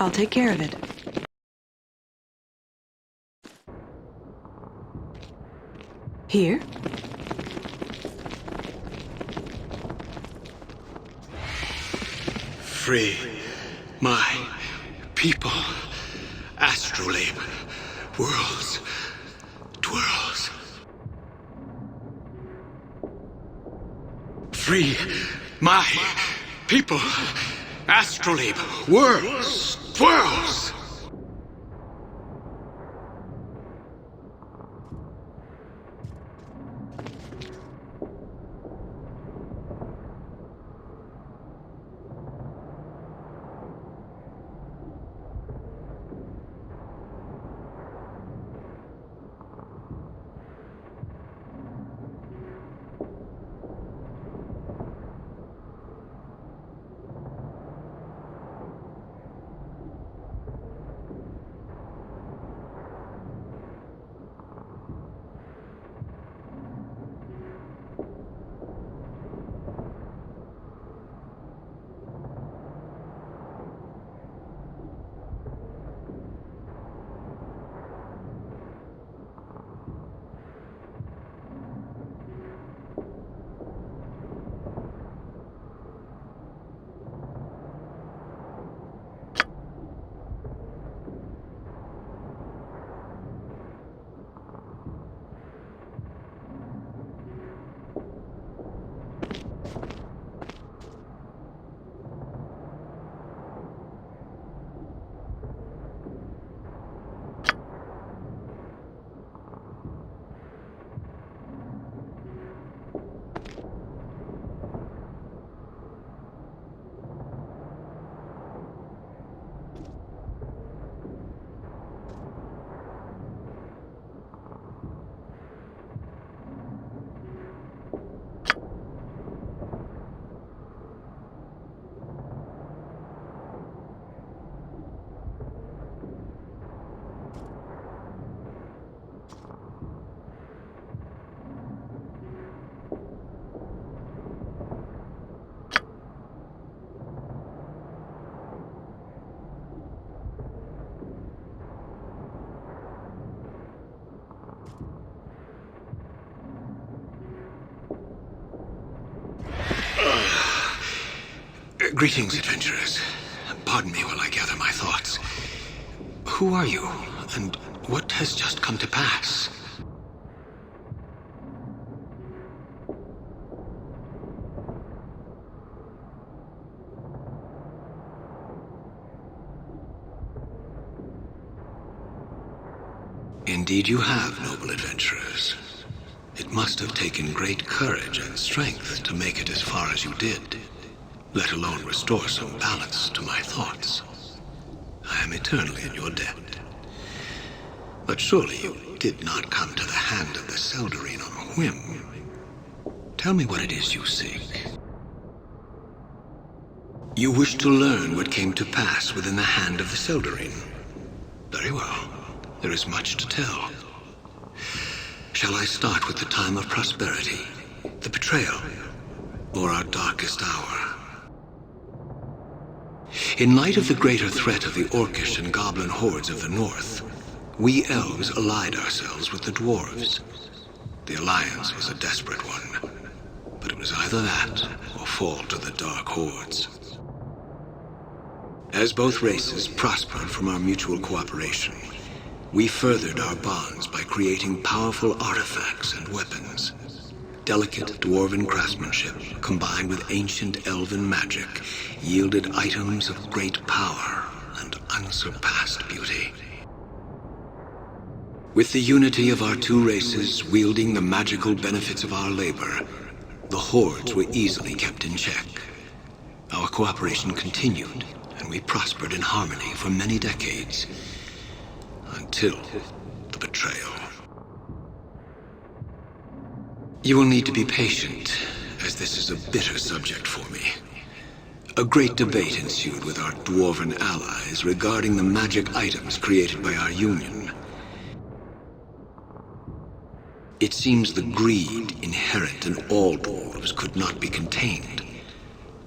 I'll take care of it. Here? Free my people. Astrolabe. Whirls. Twirls. Free my people. Astrolabe. Whirls. Twirls. Greetings, adventurers. Pardon me while I gather my thoughts. Who are you, and what has just come to pass? Indeed you have, noble adventurers. It must have taken great courage and strength to make it as far as you did, let alone restore some balance to my thoughts. I am eternally in your debt. But surely you did not come to the hand of the Seldarine on a whim. Tell me what it is you seek. You wish to learn what came to pass within the hand of the Seldarine. Very well. There is much to tell. Shall I start with the time of prosperity, the betrayal, or our darkest hour? In light of the greater threat of the orcish and goblin hordes of the north, we elves allied ourselves with the dwarves. The alliance was a desperate one, but it was either that or fall to the dark hordes. As both races prospered from our mutual cooperation, we furthered our bonds by creating powerful artifacts and weapons. Delicate dwarven craftsmanship, combined with ancient elven magic, yielded items of great power and unsurpassed beauty. With the unity of our two races wielding the magical benefits of our labor, the hordes were easily kept in check. Our cooperation continued, and we prospered in harmony for many decades, until the betrayal. You will need to be patient, as this is a bitter subject for me. A great debate ensued with our dwarven allies regarding the magic items created by our union. It seems the greed inherent in all dwarves could not be contained.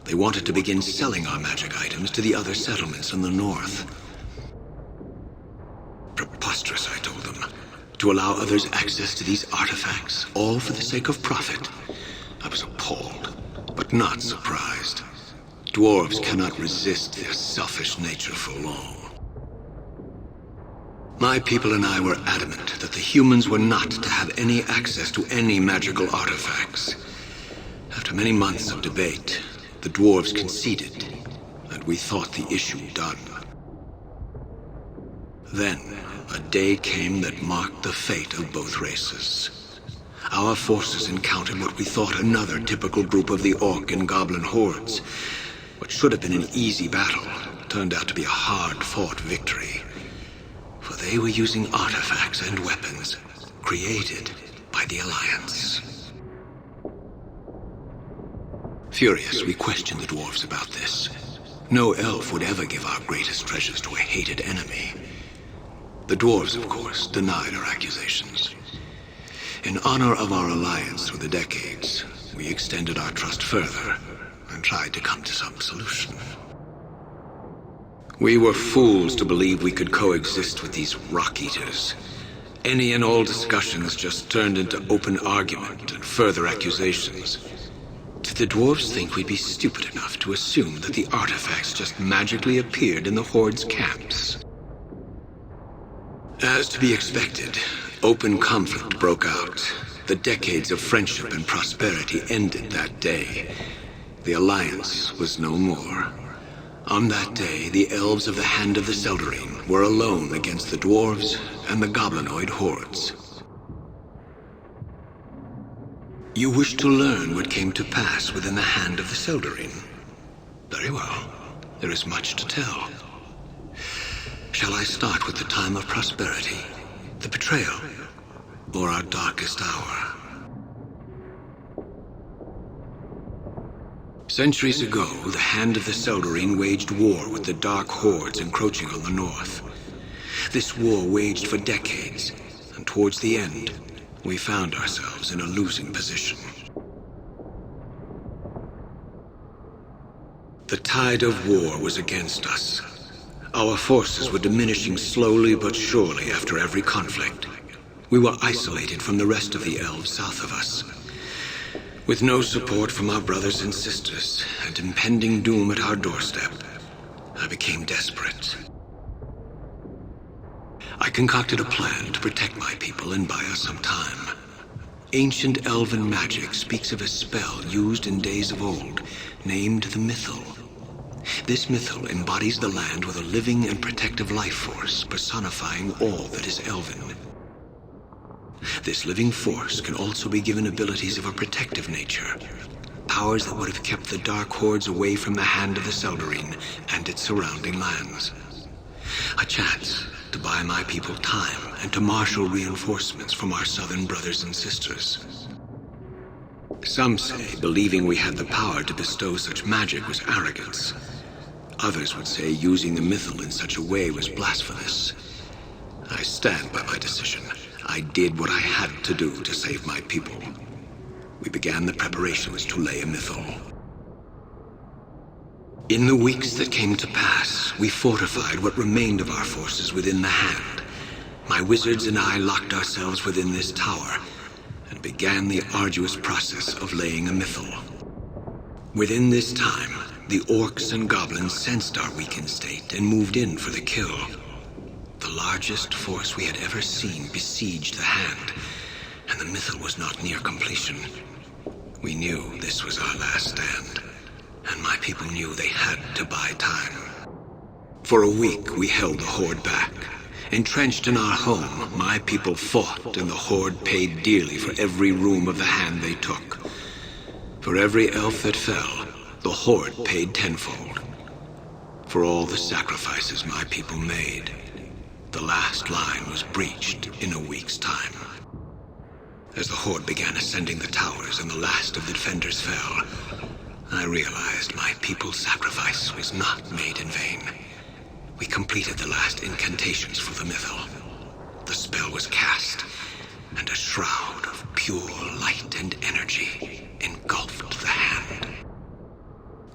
They wanted to begin selling our magic items to the other settlements in the north. to allow others access to these artifacts, all for the sake of profit. I was appalled, but not surprised. Dwarves cannot resist their selfish nature for long. My people and I were adamant that the humans were not to have any access to any magical artifacts. After many months of debate, the dwarves conceded, and we thought the issue done. Then, a day came that marked the fate of both races. Our forces encountered what we thought another typical group of the orc and goblin hordes. What should have been an easy battle turned out to be a hard-fought victory. For they were using artifacts and weapons created by the Alliance. Furious, we questioned the dwarves about this. No elf would ever give our greatest treasures to a hated enemy. The dwarves, of course, denied our accusations. In honor of our alliance through the decades, we extended our trust further and tried to come to some solution. We were fools to believe we could coexist with these rock-eaters. Any and all discussions just turned into open argument and further accusations. Did the dwarves think we'd be stupid enough to assume that the artifacts just magically appeared in the Horde's camps? As to be expected, open conflict broke out. The decades of friendship and prosperity ended that day. The Alliance was no more. On that day, the elves of the Hand of the Seldarine were alone against the dwarves and the goblinoid hordes. You wish to learn what came to pass within the Hand of the Seldarine? Very well. There is much to tell. Shall I start with the time of prosperity, the betrayal, or our darkest hour? Centuries ago, the Hand of the Seldarine waged war with the dark hordes encroaching on the north. This war waged for decades, and towards the end, we found ourselves in a losing position. The tide of war was against us. Our forces were diminishing slowly but surely after every conflict. We were isolated from the rest of the elves south of us. With no support from our brothers and sisters, and impending doom at our doorstep, I became desperate. I concocted a plan to protect my people and buy us some time. Ancient elven magic speaks of a spell used in days of old, named the Mythal. This Mythal embodies the land with a living and protective life force, personifying all that is elven. This living force can also be given abilities of a protective nature, powers that would have kept the dark hordes away from the Hand of the Seldarine and its surrounding lands. A chance to buy my people time and to marshal reinforcements from our southern brothers and sisters. Some say believing we had the power to bestow such magic was arrogance. Others would say using the Mythal in such a way was blasphemous. I stand by my decision. I did what I had to do to save my people. We began the preparations to lay a Mythal. In the weeks that came to pass, we fortified what remained of our forces within the Hand. My wizards and I locked ourselves within this tower and began the arduous process of laying a Mythal. Within this time, the orcs and goblins sensed our weakened state and moved in for the kill. The largest force we had ever seen besieged the Hand, and the Mythal was not near completion. We knew this was our last stand, and my people knew they had to buy time. For a week, we held the Horde back. Entrenched in our home, my people fought, and the Horde paid dearly for every room of the Hand they took. For every elf that fell, the Horde paid tenfold. For all the sacrifices my people made, the last line was breached in a week's time. As the Horde began ascending the towers and the last of the defenders fell, I realized my people's sacrifice was not made in vain. We completed the last incantations for the Mythal. The spell was cast, and a shroud of pure light and energy engulfed the Hand.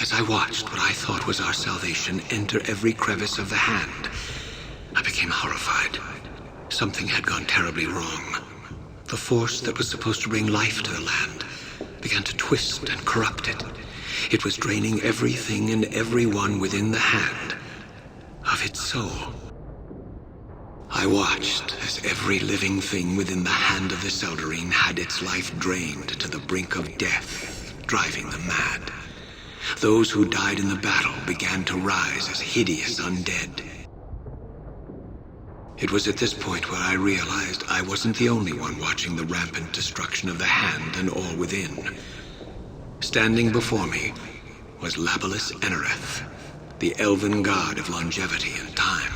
As I watched what I thought was our salvation enter every crevice of the Hand, I became horrified. Something had gone terribly wrong. The force that was supposed to bring life to the land began to twist and corrupt it. It was draining everything and everyone within the hand of its soul. I watched as every living thing within the hand of the Seldarine had its life drained to the brink of death, driving them mad. Those who died in the battle began to rise as hideous undead. It was at this point where I realized I wasn't the only one watching the rampant destruction of the hand and all within. Standing before me was Labelis Enereth, the elven god of longevity and time.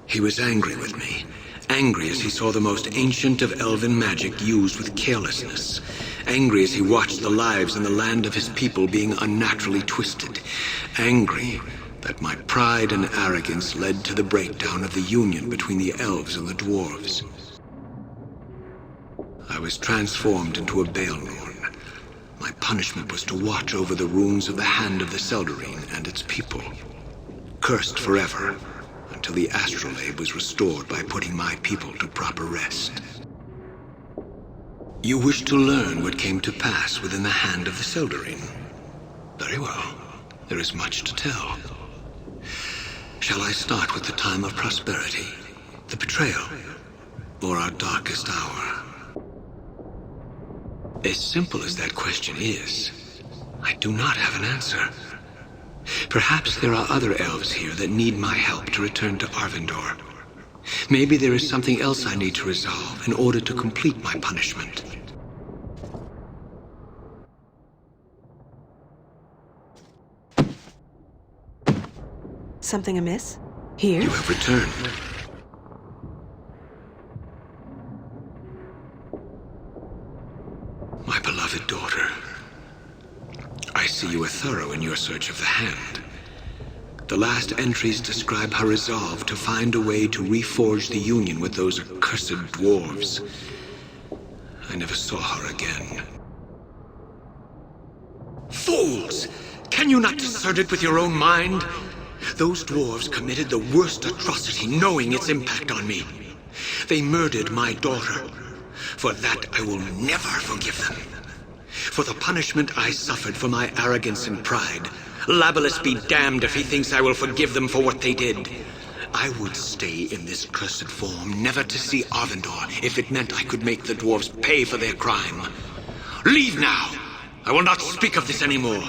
He was angry with me, angry as he saw the most ancient of elven magic used with carelessness, angry as he watched the lives in the land of his people being unnaturally twisted, angry that my pride and arrogance led to the breakdown of the union between the elves and the dwarves. I was transformed into a Baelnorn. My punishment was to watch over the runes of the hand of the Seldarine and its people, cursed forever, until the Astrolabe was restored by putting my people to proper rest. You wish to learn what came to pass within the hand of the Seldarine? Very well. There is much to tell. Shall I start with the time of prosperity, the betrayal, or our darkest hour? As simple as that question is, I do not have an answer. Perhaps there are other elves here that need my help to return to Arvindor. Maybe there is something else I need to resolve in order to complete my punishment. Something amiss? Here? You have returned. My beloved daughter. I see you are thorough in your search of the hand. The last entries describe her resolve to find a way to reforge the union with those accursed dwarves. I never saw her again. Fools! Can you not discern it with your own mind? Those dwarves committed the worst atrocity, knowing its impact on me. They murdered my daughter. For that, I will never forgive them. For the punishment I suffered for my arrogance and pride, Labelis be damned if he thinks I will forgive them for what they did. I would stay in this cursed form, never to see Arvindor, if it meant I could make the dwarves pay for their crime. Leave now! I will not speak of this anymore.